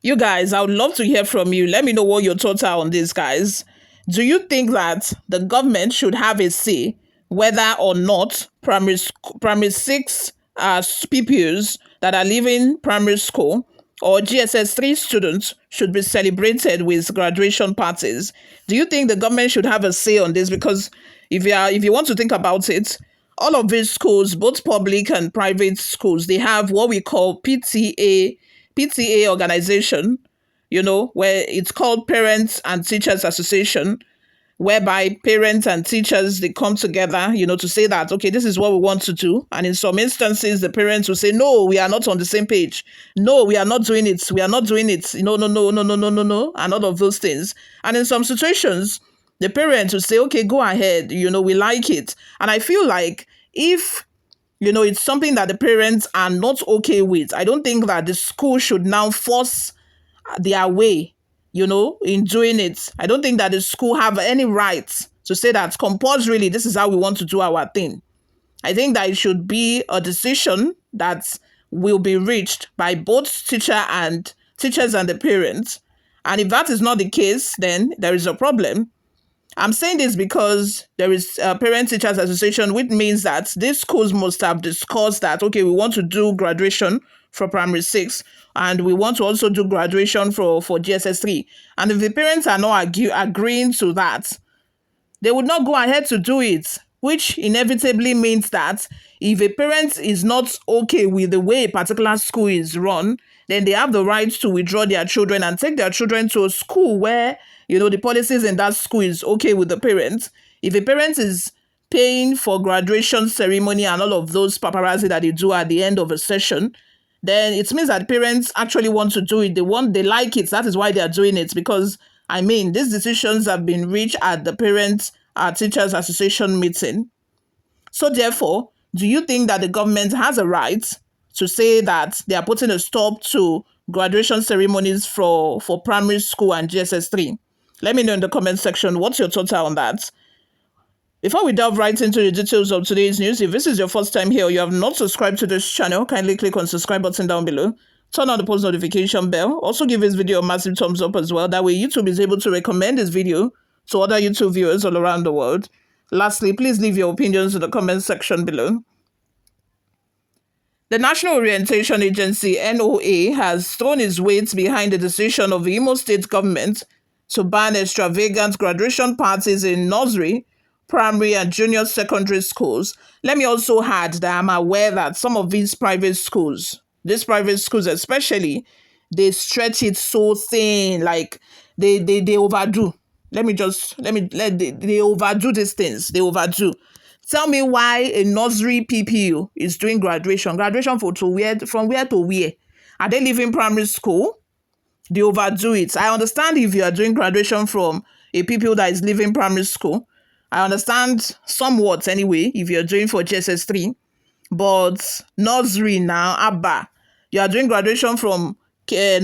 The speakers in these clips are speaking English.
You guys, I would love to hear from you. Let me know what your thoughts are on this, guys. Do you think that the government should have a say whether or not primary six pupils that are leaving primary school or GSS 3 students should be celebrated with graduation parties? Do you think the government should have a say on this? Because if you want to think about it, all of these schools, both public and private schools, they have what we call PTA organization, where it's called Parents and Teachers Association, whereby parents and teachers, they come together, to say that, okay, this is what we want to do. And in some instances, the parents will say, no, we are not on the same page. No, we are not doing it. We are not doing it. No, no, no, no, no, no, no, no, and all of those things. And in some situations, the parents will say, okay, go ahead, we like it. And I feel like if it's something that the parents are not okay with, I don't think that the school should now force their way, in doing it. I don't think that the school have any right to say that compulsorily, this is how we want to do our thing. I think that it should be a decision that will be reached by both teachers and the parents. And if that is not the case, then there is a problem. I'm saying this because there is a Parent Teachers Association, which means that these schools must have discussed that, okay, we want to do graduation for primary 6 and we want to also do graduation for GSS 3. And if the parents are not agreeing to that, they would not go ahead to do it, which inevitably means that if a parent is not okay with the way a particular school is run, then they have the right to withdraw their children and take their children to a school where, the policies in that school is okay with the parents. If a parent is paying for graduation ceremony and all of those paparazzi that they do at the end of a session, then it means that parents actually want to do it. They like it. That is why they are doing it. Because, these decisions have been reached at the Parent Teachers Association meeting. So therefore, do you think that the government has a right to say that they are putting a stop to graduation ceremonies for primary school and GSS 3? Let me know in the comment section what's your thoughts on that. Before we delve right into the details of today's news, if this is your first time here or you have not subscribed to this channel, kindly click on the subscribe button down below. Turn on the post notification bell. Also give this video a massive thumbs up as well. That way YouTube is able to recommend this video to other YouTube viewers all around the world. Lastly, please leave your opinions in the comment section below. The National Orientation Agency, NOA, has thrown its weight behind the decision of the Imo State Government to ban extravagant graduation parties in nursery, primary and junior secondary schools. Let me also add that I'm aware that some of these private schools especially, they stretch it so thin, like they overdo. They overdo these things. They overdo. Tell me why a nursery PPU is doing graduation from where to where? Are they leaving primary school? They overdo it. I understand if you are doing graduation from a PPU that is leaving primary school. I understand somewhat anyway if you're doing for GSS 3. But nursery now, Abba, you are doing graduation from is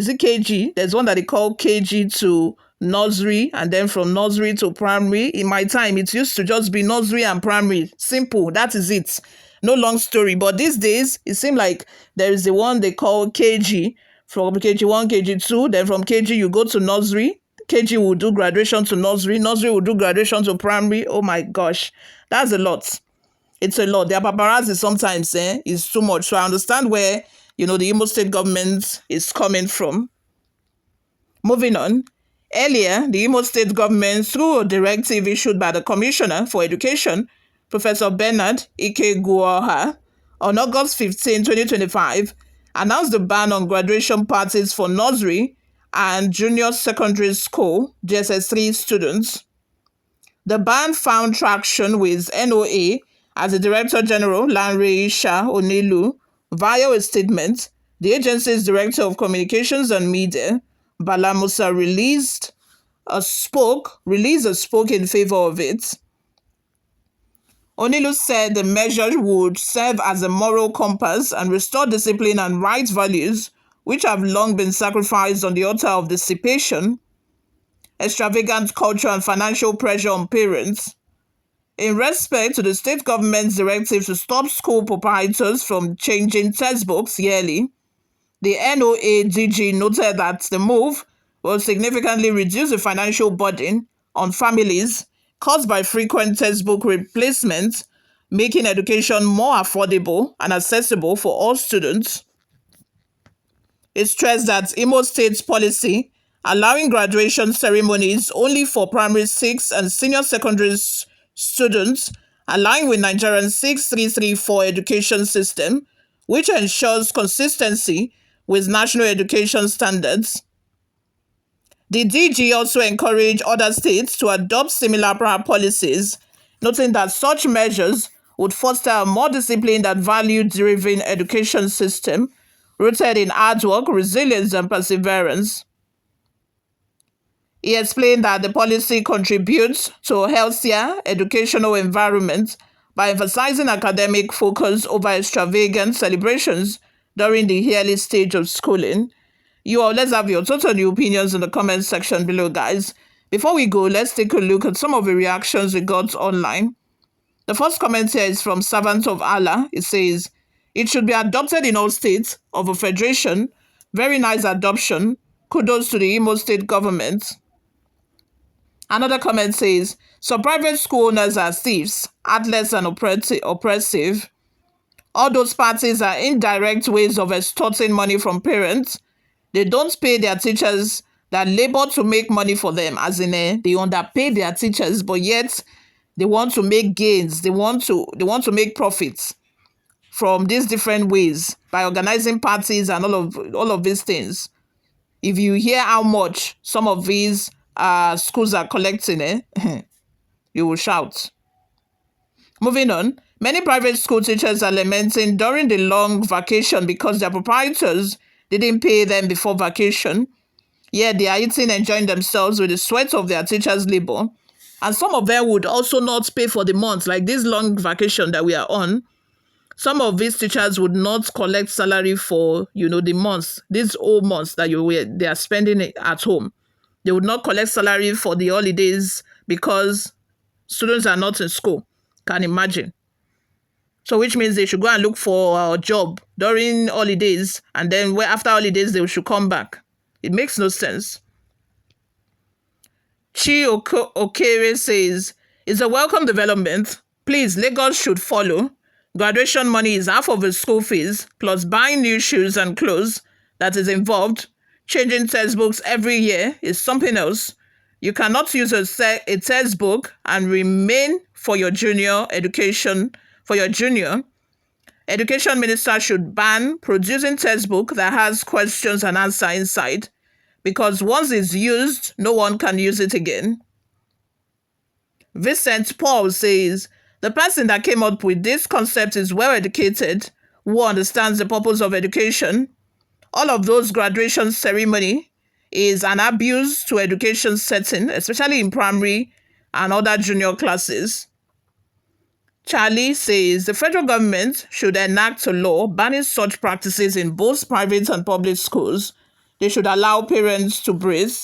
it KG? There's one that they call KG to nursery, and then from nursery to primary. In my time, it used to just be nursery and primary. Simple. That is it. No long story. But these days, it seems like there is the one they call KG, from KG1, KG2. Then from KG, you go to nursery. KG will do graduation to nursery. Nursery will do graduation to primary. Oh my gosh. That's a lot. It's a lot. Their paparazzi sometimes is too much. So I understand where, the Imo State Government is coming from. Moving on. Earlier, the Imo State Government, through a directive issued by the Commissioner for Education, Professor Bernard Ikegwuoha, on August 15, 2025, announced the ban on graduation parties for nursery and junior secondary school GSS 3 students. The ban found traction with NOA as the Director General, Lavish, via a statement. The agency's Director of Communications and Media, Bala Musa, released a spoke in favor of it. Onilu said the measure would serve as a moral compass and restore discipline and right values which have long been sacrificed on the altar of dissipation, extravagant culture and financial pressure on parents. In respect to the state government's directive to stop school proprietors from changing textbooks yearly, The NOADG noted that the move will significantly reduce the financial burden on families caused by frequent textbook replacement, making education more affordable and accessible for all students. It stressed that Imo State's policy allowing graduation ceremonies only for primary 6 and senior secondary students align with Nigeria's 6334 education system, which ensures consistency with national education standards. The DG also encouraged other states to adopt similar policies, noting that such measures would foster a more disciplined and value-driven education system rooted in hard work, resilience, and perseverance. He explained that the policy contributes to a healthier educational environment by emphasizing academic focus over extravagant celebrations during the early stage of schooling. You all, let's have your total new opinions in the comment section below, guys. Before we go, let's take a look at some of the reactions we got online. The first comment here is from Servant of Allah. It says, it should be adopted in all states of a federation. Very nice adoption. Kudos to the Imo State Government. Another comment says, some private school owners are thieves, heartless and oppressive. All those parties are indirect ways of extorting money from parents. They don't pay their teachers that labor to make money for them, as in they underpay their teachers, but yet they want to make gains. They want to make profits from these different ways by organizing parties and all of these things. If you hear how much some of these schools are collecting, you will shout. Moving on, many private school teachers are lamenting during the long vacation because their proprietors didn't pay them before vacation. Yet they are eating, enjoying themselves with the sweat of their teachers' labor. And some of them would also not pay for the month, like this long vacation that we are on. Some of these teachers would not collect salary for, the months, these whole months that they are spending at home. They would not collect salary for the holidays because students are not in school. Can imagine. So which means they should go and look for a job during holidays, and then after holidays they should come back. It makes no sense. Okoye says, it's a welcome development. Please, Lagos should follow. Graduation money is half of the school fees, plus buying new shoes and clothes that is involved. Changing textbooks every year is something else. You cannot use a textbook and remain for your junior education. Education minister should ban producing textbook that has questions and answer inside, because once it's used, no one can use it again. Vincent Paul says, the person that came up with this concept is well educated, who understands the purpose of education. All of those graduation ceremony is an abuse to education setting, especially in primary and other junior classes. Charlie says the federal government should enact a law banning such practices in both private and public schools. They should allow parents to breathe.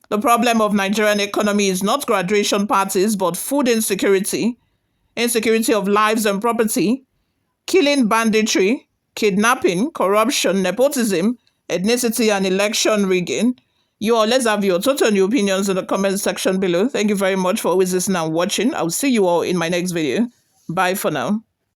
The problem of Nigerian economy is not graduation parties, but food insecurity, insecurity of lives and property, killing, banditry, kidnapping, corruption, nepotism, ethnicity, and election rigging. You all, let's have your total new opinions in the comment section below. Thank you very much for always listening and watching. I'll see you all in my next video. Bye for now.